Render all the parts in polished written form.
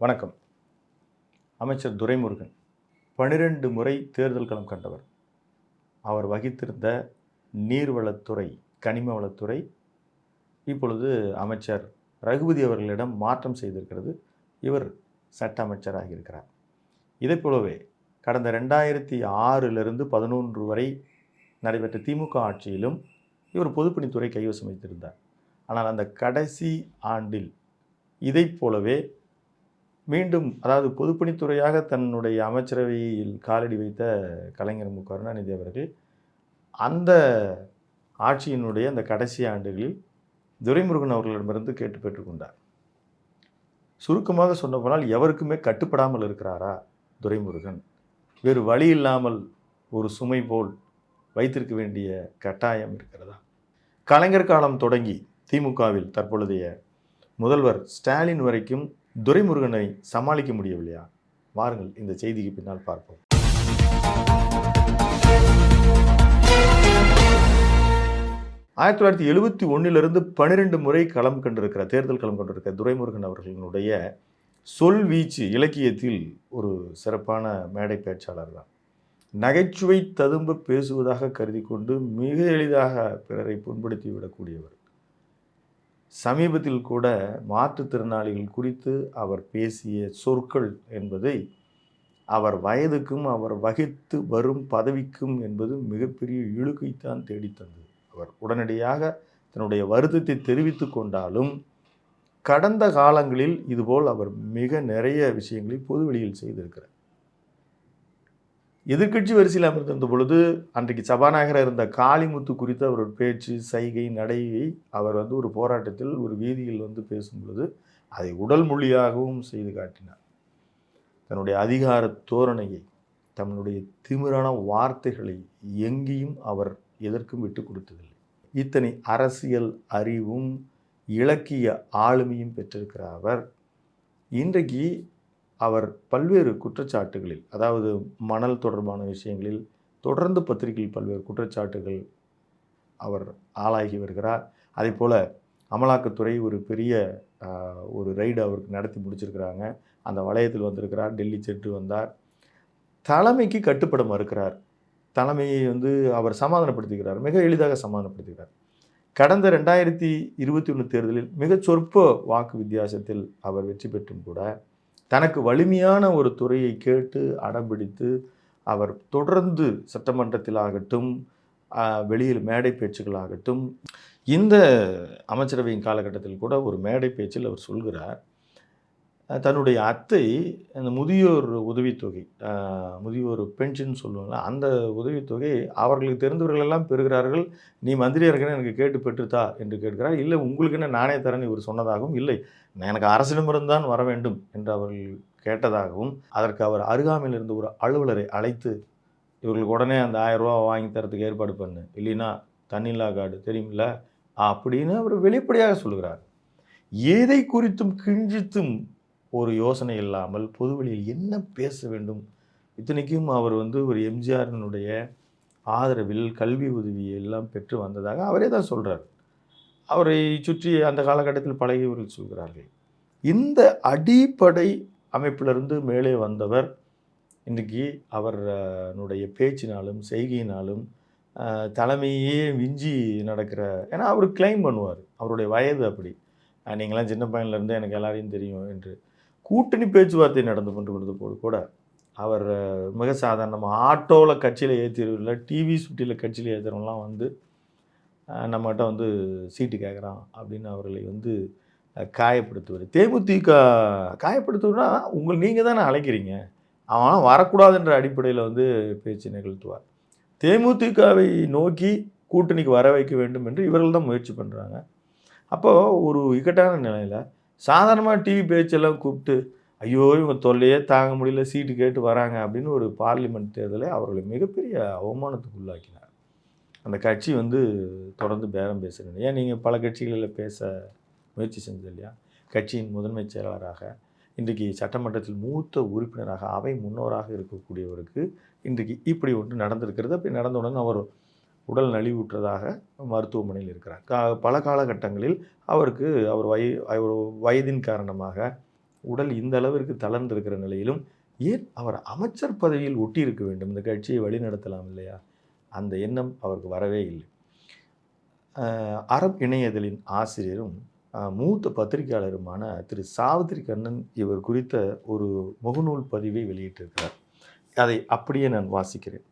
வணக்கம். அமைச்சர் துரைமுருகன் 12 முறை தேர்தல் களம் கண்டவர். அவர் வகித்திருந்த நீர்வளத்துறை, கனிம வளத்துறை இப்பொழுது அமைச்சர் ரகுபதி அவர்களிடம் மாற்றம் செய்திருக்கிறது. இவர் சட்ட அமைச்சராக இருக்கிறார். இதைப் போலவே கடந்த 2006 11 வரை நடைபெற்ற திமுக ஆட்சியிலும் இவர் பொதுப்பணித்துறை கைவசம் வைத்திருந்தார். ஆனால் அந்த கடைசி ஆண்டில் இதைப் போலவே மீண்டும், அதாவது பொதுப்பணித்துறையாக தன்னுடைய அமைச்சரவையில் காலடி வைத்த கலைஞர் மு. கருணாநிதி அவர்கள் அந்த ஆட்சியினுடைய அந்த கடைசி ஆண்டுகளில் துரைமுருகன் அவர்களிடமிருந்து கேட்டு பெற்றுக்கொண்டார். சுருக்கமாக சொன்னபோனால் எவருக்குமே கட்டுப்படாமல் இருக்கிறாரா துரைமுருகன்? வேறு வழி இல்லாமல் ஒரு சுமை போல் வைத்திருக்க வேண்டிய கட்டாயம் இருக்கிறதா? கலைஞர் காலம் தொடங்கி திமுகவில் தற்பொழுதைய முதல்வர் ஸ்டாலின் வரைக்கும் துரைமுருகனை சமாளிக்க முடியவில்லையா? வாருங்கள் இந்த செய்திக்கு பின்னால் பார்ப்போம். ஆயிரத்தி 1971 12 முறை களம் கண்டிருக்கிற, தேர்தல் களம் கொண்டிருக்கிற துரைமுருகன் அவர்களுடைய சொல் வீச்சு இலக்கியத்தில் ஒரு சிறப்பான மேடை பேச்சாளர் தான். நகைச்சுவை ததும்ப பேசுவதாக கருதி கொண்டு மிக எளிதாக பிறரை புண்படுத்தி விடக்கூடியவர். சமீபத்தில் கூட மாற்றுத்திறனாளிகள் குறித்து அவர் பேசிய சொற்கள் என்பதை அவர் வயதுக்கும் அவர் வகித்து வரும் பதவிக்கும் என்பது மிகப்பெரிய இழுக்கைத்தான் தேடித்தந்தது. அவர் உடனடியாக தன்னுடைய வருத்தத்தை தெரிவித்து கொண்டாலும் கடந்த காலங்களில் இதுபோல் அவர் மிக நிறைய விஷயங்களை பொதுவெளியில் செய்திருக்கிறார். எதிர்க்கட்சி வரிசையில் அமர்ந்திருந்த பொழுது அன்றைக்கு சபாநாயகராக இருந்த காளிமுத்து குறித்து அவர் பேச்சு, சைகை, நடையை அவர் ஒரு போராட்டத்தில் ஒரு வீதியில் பேசும் பொழுது அதை உடல் மொழியாகவும் செய்து காட்டினார். தன்னுடைய அதிகார தோரணையை, தன்னுடைய திமிரான வார்த்தைகளை எங்கேயும் அவர் எதற்கும் விட்டு கொடுத்ததில்லை. இத்தனை அரசியல் அறிவும் இலக்கிய ஆளுமையும் பெற்றிருக்கிற அவர் இன்றைக்கு அவர் பல்வேறு குற்றச்சாட்டுகளில், அதாவது மணல் தொடர்பான விஷயங்களில் தொடர்ந்து பத்திரிகையில் பல்வேறு குற்றச்சாட்டுகள் அவர் ஆளாகி வருகிறார். அதே போல் அமலாக்கத்துறை ஒரு பெரிய ஒரு ரைடு அவருக்கு நடத்தி முடிச்சிருக்கிறாங்க. அந்த வளையத்தில் வந்திருக்கிறார். டெல்லி சென்று வந்தார். தலைமைக்கு கட்டுப்பட மறுக்கிறார். தலைமையை அவர் சமாதானப்படுத்துகிறார். மிக எளிதாக சமாதானப்படுத்துகிறார். கடந்த 2021 தேர்தலில் மிகச் சொற்ப வாக்கு வித்தியாசத்தில் அவர் வெற்றி பெற்றும் கூட தனக்கு வலிமையான ஒரு துறையை கேட்டு அடம்பிடித்து அவர் தொடர்ந்து சட்டமன்றத்திலாகட்டும், வெளியில் மேடை பேச்சுகளாகட்டும், இந்த அமைச்சரவையின் காலகட்டத்தில் கூட ஒரு மேடை பேச்சில் அவர் சொல்கிறார், தன்னுடைய அத்தை அந்த முதியோர் உதவித்தொகை, முதியோர் பென்ஷன் சொல்லுவாங்க, அந்த உதவித்தொகை அவர்களுக்கு தெரிந்தவர்களெல்லாம் பெறுகிறார்கள், நீ மந்திரியாக இருக்கன்னு எனக்கு கேட்டு பெற்றுத்தா என்று கேட்கிறார். இல்லை, உங்களுக்கு என்ன நானே தரேன்னு இவர் சொன்னதாகவும், இல்லை எனக்கு அரசிடமிருந்தான் வர வேண்டும் என்று அவர்கள் கேட்டதாகவும், அதற்கு அவர் அருகாமையில் இருந்த ஒரு அலுவலரை அழைத்து இவர்களுக்கு உடனே அந்த 1000 ரூபா வாங்கி தரத்துக்கு ஏற்பாடு பண்ணு, இல்லைன்னா தண்ணில்லா கார்டு தெரியுமில்ல அப்படின்னு அவர் வெளிப்படையாக சொல்கிறார். எதை குறித்தும் கிஞ்சித்தும் ஒரு யோசனை இல்லாமல் பொதுவெளியில் என்ன பேச வேண்டும்? இத்தனைக்கும் அவர் ஒரு எம்ஜிஆரினுடைய ஆதரவில் கல்வி உதவியை எல்லாம் பெற்று வந்ததாக அவரே தான் சொல்கிறார். அவரை சுற்றி அந்த காலகட்டத்தில் பழகியவர்கள் சொல்கிறார்கள். இந்த அடிப்படை அமைப்பிலிருந்து மேலே வந்தவர் இன்றைக்கி அவருடைய பேச்சினாலும் செய்கையினாலும் தலைமையே விஞ்சி நடக்கிற, ஏன்னா அவர் கிளைம் பண்ணுவார், அவருடைய வயது அப்படி, நீங்களாம் சின்ன பையன்லேருந்து எனக்கு எல்லாரையும் தெரியும் என்று கூட்டணி பேச்சுவார்த்தை நடந்து கொண்டு போது கூட அவர் மிக சாதாரணமாக ஆட்டோவில் கட்சியில் ஏற்றிடுவில்ல, டிவி சுட்டியில் கட்சியில் ஏற்றுறவங்களாம் நம்மகிட்ட சீட்டு கேட்குறான் அப்படின்னு அவர்களை காயப்படுத்துவார். தேமுதிக காயப்படுத்துவதுனா நீங்கள் தானே அழைக்கிறீங்க, அவன் வரக்கூடாதுன்ற அடிப்படையில் பேச்சு நிகழ்த்துவார். தேமுதிகவை நோக்கி கூட்டணிக்கு வர வைக்க வேண்டும் என்று இவர்கள் தான் முயற்சி பண்ணுறாங்க. அப்போது ஒரு இக்கட்டான நிலையில் சாதாரணமாக டிவி பேச்செல்லாம் கூப்பிட்டு ஐயோ இவங்க தொல்லையே தாங்க முடியல, சீட்டு கேட்டு வராங்க அப்படின்னு ஒரு பார்லிமெண்ட் தேர்தலை அவர்களை மிகப்பெரிய அவமானத்துக்கு உள்ளாக்கினார். அந்த கட்சி தொடர்ந்து பேரம் பேசுகிறேன். ஏன் நீங்கள் பல கட்சிகளில் பேச முயற்சி செஞ்சது இல்லையா? கட்சியின் முதன்மை செயலாளராக, இன்றைக்கு சட்டமன்றத்தில் மூத்த உறுப்பினராக, அவை முன்னோராக இருக்கக்கூடியவருக்கு இன்றைக்கு இப்படி ஒன்று நடந்திருக்கிறது. அப்படி நடந்தவுடன் அவர் உடல் நலிவுற்றதாக மருத்துவமனையில் இருக்கிறார். பல காலகட்டங்களில் அவருக்கு அவர் வயதின் காரணமாக உடல் இந்த அளவிற்கு தளர்ந்திருக்கிற நிலையிலும் ஏன் அவர் அமைச்சர் பதவியில் ஒட்டியிருக்க வேண்டும், இந்த கட்சியை வழிநடத்தலாம் இல்லையா? அந்த எண்ணம் அவருக்கு வரவே இல்லை. அரப் இணையதளின் ஆசிரியரும் மூத்த பத்திரிகையாளருமான திரு சாவித்திரி கண்ணன் இவர் குறித்த ஒரு முகநூல் பதிவை வெளியிட்டிருக்கிறார். அதை அப்படியே நான் வாசிக்கிறேன்.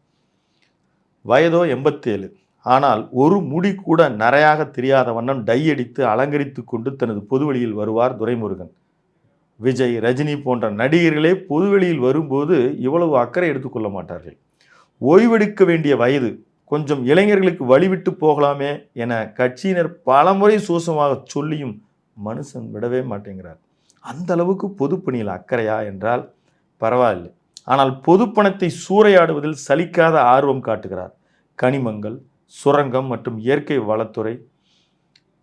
வயதோ 87, ஆனால் ஒரு முடி கூட நரையாக தெரியாத வண்ணம் டை அடித்து அலங்கரித்து கொண்டு தனது பொதுவெளியில் வருவார் துரைமுருகன். விஜய், ரஜினி போன்ற நடிகர்களே பொதுவெளியில் வரும்போது இவ்வளவு அக்கறை எடுத்துக்கொள்ள மாட்டார்கள். ஓய்வெடுக்க வேண்டிய வயது, கொஞ்சம் இளைஞர்களுக்கு வழிவிட்டு போகலாமே என கட்சியினர் பலமுறை சூசமாக சொல்லியும் மனுஷன் விடவே மாட்டேங்கிறார். அந்த அளவுக்கு பொதுப்பணியில் அக்கறையா என்றால் பரவாயில்லை. ஆனால் பொதுப்பணத்தை சூறையாடுவதில் சலிக்காத ஆர்வம் காட்டுகிறார். கனிமங்கள், சுரங்கம் மற்றும் இயற்கை வளத்துறை,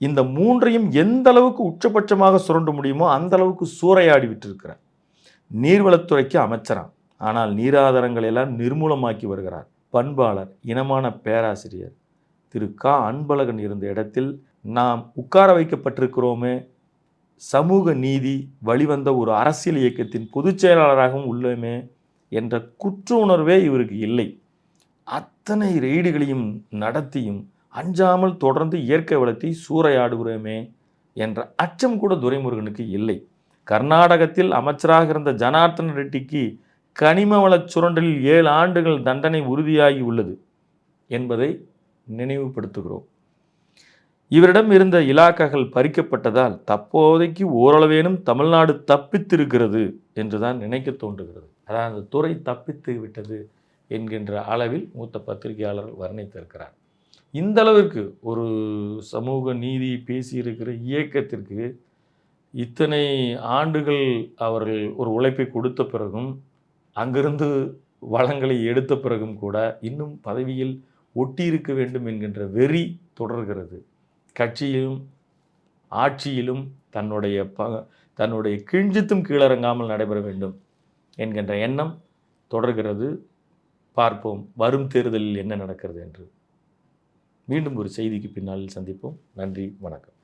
இந்த மூன்றையும் எந்த அளவுக்கு உச்சபட்சமாக சுரண்ட முடியுமோ அந்த அளவுக்கு சூறையாடி விட்டிருக்கிறார். நீர்வளத்துறைக்கு அமைச்சராம், ஆனால் நீராதாரங்களை எல்லாம் நிர்மூலமாக்கி வருகிறார். பண்பாளர், இனமான பேராசிரியர் திரு க. அன்பழகன் இருந்த இடத்தில் நாம் உட்கார வைக்கப்பட்டிருக்கிறோமே, சமூக நீதி வழிவந்த ஒரு அரசியல் இயக்கத்தின் பொதுச் செயலாளராகவும் உள்ளோமே என்ற குற்ற உணர்வே இவருக்கு இல்லை. அத்தனை ரெய்டுகளையும் நடத்தியும் அஞ்சாமல் தொடர்ந்து இயற்கை வளத்தை சூறையாடுகிறோமே என்ற அச்சம் கூட துரைமுருகனுக்கு இல்லை. கர்நாடகத்தில் அமைச்சராக இருந்த ஜனார்த்தன ரெட்டிக்கு கனிம வளச் சுரண்டலில் 7 ஆண்டுகள் தண்டனை உறுதியாகி உள்ளது என்பதை நினைவுபடுத்துகிறோம். இவரிடம் இருந்த இலாக்காக்கள் பறிக்கப்பட்டதால் தற்போதைக்கு ஓரளவேனும் தமிழ்நாடு தப்பித்திருக்கிறது என்றுதான் நினைக்க தோன்றுகிறது. அதாவது அந்த துறை தப்பித்து விட்டது என்கின்ற அளவில் மூத்த பத்திரிகையாளர் வர்ணித்திருக்கிறார். இந்த அளவிற்கு ஒரு சமூக நீதி பேசியிருக்கிற இயக்கத்திற்கு இத்தனை ஆண்டுகள் அவர்கள் ஒரு உழைப்பை கொடுத்த பிறகும், அங்கிருந்து வளங்களை எடுத்த பிறகும் கூட இன்னும் பதவியில் ஒட்டியிருக்க வேண்டும் என்கின்ற வெறி தொடர்கிறது. கட்சியிலும் ஆட்சியிலும் தன்னுடைய கிஞ்சித்தும் கீழறங்காமல் நடைபெற வேண்டும் என்கின்ற எண்ணம் தொடர்கிறது. பார்ப்போம் வரும் தேர்தலில் என்ன நடக்கிறது என்று. மீண்டும் ஒரு செய்திக்கு பின்னால் சந்திப்போம். நன்றி, வணக்கம்.